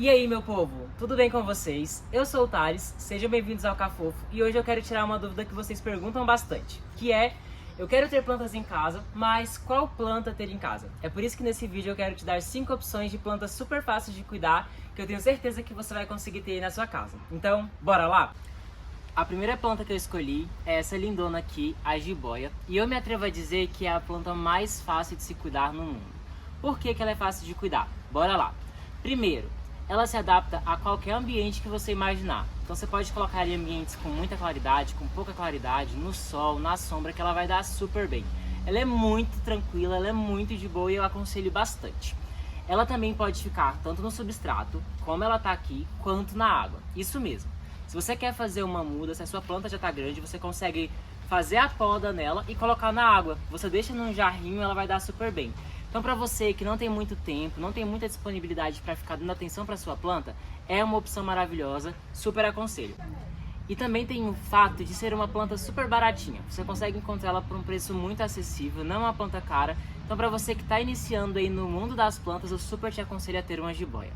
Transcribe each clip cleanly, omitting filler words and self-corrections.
E aí, meu povo, tudo bem com vocês? Eu sou o Thales, sejam bem-vindos ao Cafofo e hoje eu quero tirar uma dúvida que vocês perguntam bastante, que é: eu quero ter plantas em casa, mas qual planta ter em casa? É por isso que nesse vídeo eu quero te dar 5 opções de plantas super fáceis de cuidar, que eu tenho certeza que você vai conseguir ter aí na sua casa. Então, bora lá? A primeira planta que eu escolhi é essa lindona aqui, a jiboia, e eu me atrevo a dizer que é a planta mais fácil de se cuidar no mundo. Por que ela é fácil de cuidar? Bora lá! Primeiro, ela se adapta a qualquer ambiente que você imaginar. Então você pode colocar em ambientes com muita claridade, com pouca claridade, no sol, na sombra, que ela vai dar super bem. Ela é muito tranquila, ela é muito de boa e eu aconselho bastante. Ela também pode ficar tanto no substrato, como ela está aqui, quanto na água. Isso mesmo. Se você quer fazer uma muda, se a sua planta já está grande, você consegue fazer a poda nela e colocar na água. Você deixa num jarrinho, ela vai dar super bem. Então, para você que não tem muito tempo, não tem muita disponibilidade para ficar dando atenção para sua planta, é uma opção maravilhosa, super aconselho. E também tem o fato de ser uma planta super baratinha. Você consegue encontrar ela por um preço muito acessível, não é uma planta cara. Então, para você que está iniciando aí no mundo das plantas, eu super te aconselho a ter uma jiboia.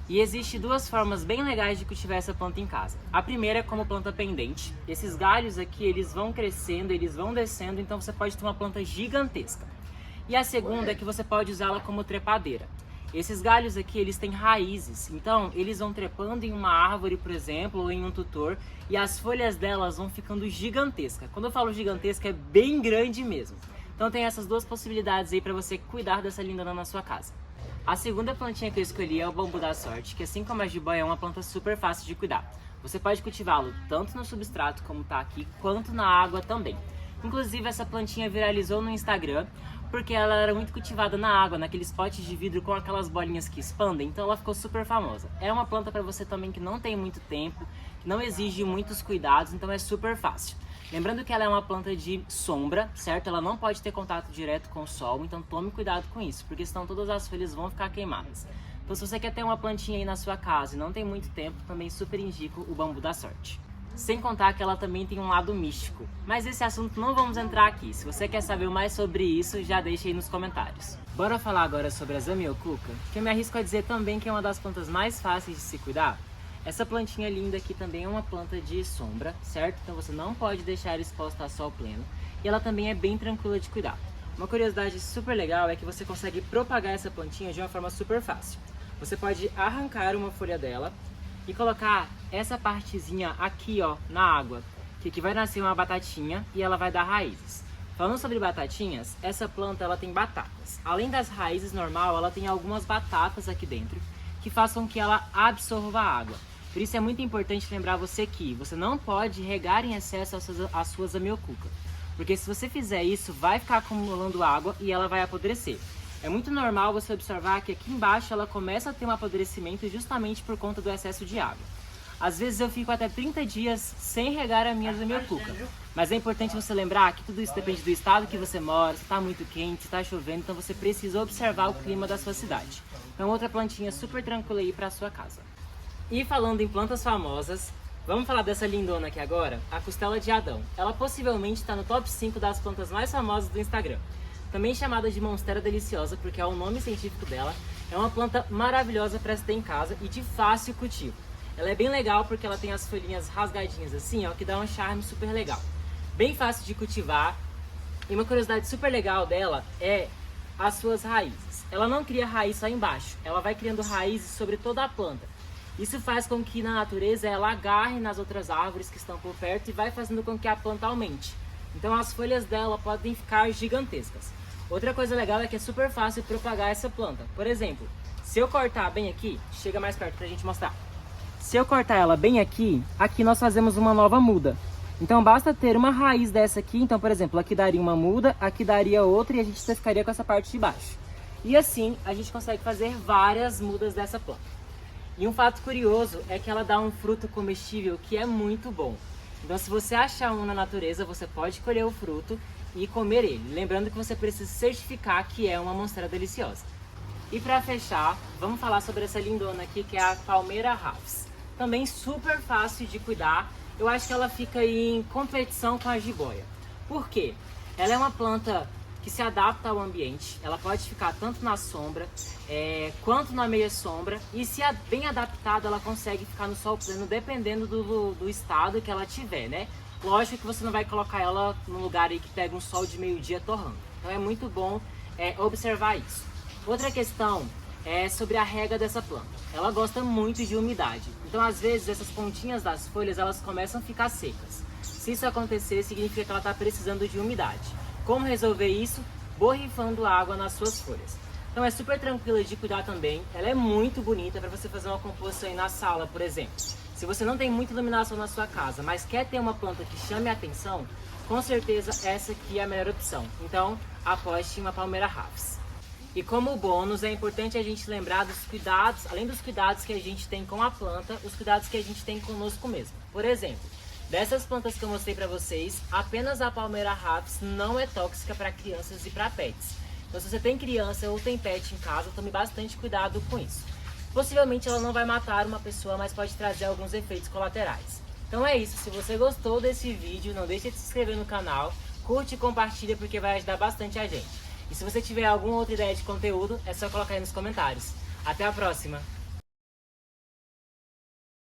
E existe duas formas bem legais de cultivar essa planta em casa. A primeira é como planta pendente. Esses galhos aqui, eles vão crescendo, eles vão descendo, então você pode ter uma planta gigantesca. E a segunda é que você pode usá-la como trepadeira. Esses galhos aqui, eles têm raízes, então eles vão trepando em uma árvore, por exemplo, ou em um tutor, e as folhas delas vão ficando gigantescas. Quando eu falo gigantesca, é bem grande mesmo. Então tem essas duas possibilidades aí para você cuidar dessa lindona na sua casa. A segunda plantinha que eu escolhi é o bambu da sorte, que assim como a jiboia é uma planta super fácil de cuidar. Você pode cultivá-lo tanto no substrato, como está aqui, quanto na água também. Inclusive essa plantinha viralizou no Instagram, porque ela era muito cultivada na água, naqueles potes de vidro com aquelas bolinhas que expandem, então ela ficou super famosa. É uma planta para você também que não tem muito tempo, que não exige muitos cuidados, então é super fácil. Lembrando que ela é uma planta de sombra, certo? Ela não pode ter contato direto com o sol, então tome cuidado com isso, porque senão todas as folhas vão ficar queimadas. Então se você quer ter uma plantinha aí na sua casa e não tem muito tempo, também super indico o bambu da sorte. Sem contar que ela também tem um lado místico. Mas esse assunto não vamos entrar aqui. Se você quer saber mais sobre isso, já deixa aí nos comentários. Bora falar agora sobre a Zamioculca, que eu me arrisco a dizer também que é uma das plantas mais fáceis de se cuidar. Essa plantinha linda aqui também é uma planta de sombra, certo? Então você não pode deixar ela exposta a sol pleno. E ela também é bem tranquila de cuidar. Uma curiosidade super legal é que você consegue propagar essa plantinha de uma forma super fácil. Você pode arrancar uma folha dela e colocar essa partezinha aqui, ó, na água, que aqui vai nascer uma batatinha e ela vai dar raízes. Falando sobre batatinhas, essa planta ela tem batatas. Além das raízes normal, ela tem algumas batatas aqui dentro que façam que ela absorva a água. Por isso é muito importante lembrar você que você não pode regar em excesso as suas zamioculca, porque se você fizer isso, vai ficar acumulando água e ela vai apodrecer. É muito normal você observar que aqui embaixo ela começa a ter um apodrecimento justamente por conta do excesso de água. Às vezes eu fico até 30 dias sem regar a minha zamioculca, mas é importante você lembrar que tudo isso depende do estado que você mora, se está muito quente, se está chovendo, então você precisa observar o clima da sua cidade. Então outra plantinha super tranquila aí para a sua casa. E falando em plantas famosas, vamos falar dessa lindona aqui agora, a costela de Adão. Ela possivelmente está no top 5 das plantas mais famosas do Instagram. Também chamada de monstera deliciosa, porque é o nome científico dela, é uma planta maravilhosa para se ter em casa e de fácil cultivo. Ela é bem legal porque ela tem as folhinhas rasgadinhas assim, ó, que dá um charme super legal. Bem fácil de cultivar. E uma curiosidade super legal dela é as suas raízes. Ela não cria raiz só embaixo, ela vai criando raízes sobre toda a planta. Isso faz com que na natureza ela agarre nas outras árvores que estão por perto e vai fazendo com que a planta aumente. Então as folhas dela podem ficar gigantescas. Outra coisa legal é que é super fácil propagar essa planta. Por exemplo, se eu cortar bem aqui, chega mais perto pra gente mostrar. Se eu cortar ela bem aqui, aqui nós fazemos uma nova muda. Então basta ter uma raiz dessa aqui, então por exemplo, aqui daria uma muda, aqui daria outra e a gente ficaria com essa parte de baixo. E assim a gente consegue fazer várias mudas dessa planta. E um fato curioso é que ela dá um fruto comestível que é muito bom. Então se você achar um na natureza, você pode colher o fruto e comer ele. Lembrando que você precisa certificar que é uma monstera deliciosa. E para fechar, vamos falar sobre essa lindona aqui, que é a Palmeira Rafis. Também super fácil de cuidar. Eu acho que ela fica em competição com a jiboia. Por quê? Ela é uma planta que se adapta ao ambiente. Ela pode ficar tanto na sombra quanto na meia sombra, e se bem adaptada ela consegue ficar no sol pleno dependendo do estado que ela tiver, né? Lógico que você não vai colocar ela num lugar aí que pega um sol de meio-dia torrando. Então é muito bom observar isso. Outra questão é sobre a rega dessa planta. Ela gosta muito de umidade. Então às vezes essas pontinhas das folhas elas começam a ficar secas. Se isso acontecer, significa que ela está precisando de umidade. Como resolver isso? Borrifando água nas suas folhas. Então é super tranquila de cuidar também. Ela é muito bonita para você fazer uma composição aí na sala, por exemplo. Se você não tem muita iluminação na sua casa, mas quer ter uma planta que chame a atenção, com certeza essa aqui é a melhor opção. Então, aposte em uma palmeira Rafis. E como bônus, é importante a gente lembrar dos cuidados, além dos cuidados que a gente tem com a planta, os cuidados que a gente tem conosco mesmo. Por exemplo, dessas plantas que eu mostrei para vocês, apenas a palmeira Rafis não é tóxica para crianças e para pets. Então, se você tem criança ou tem pet em casa, tome bastante cuidado com isso. Possivelmente ela não vai matar uma pessoa, mas pode trazer alguns efeitos colaterais. Então é isso, se você gostou desse vídeo, não deixe de se inscrever no canal, curte e compartilha porque vai ajudar bastante a gente. E se você tiver alguma outra ideia de conteúdo, é só colocar aí nos comentários. Até a próxima!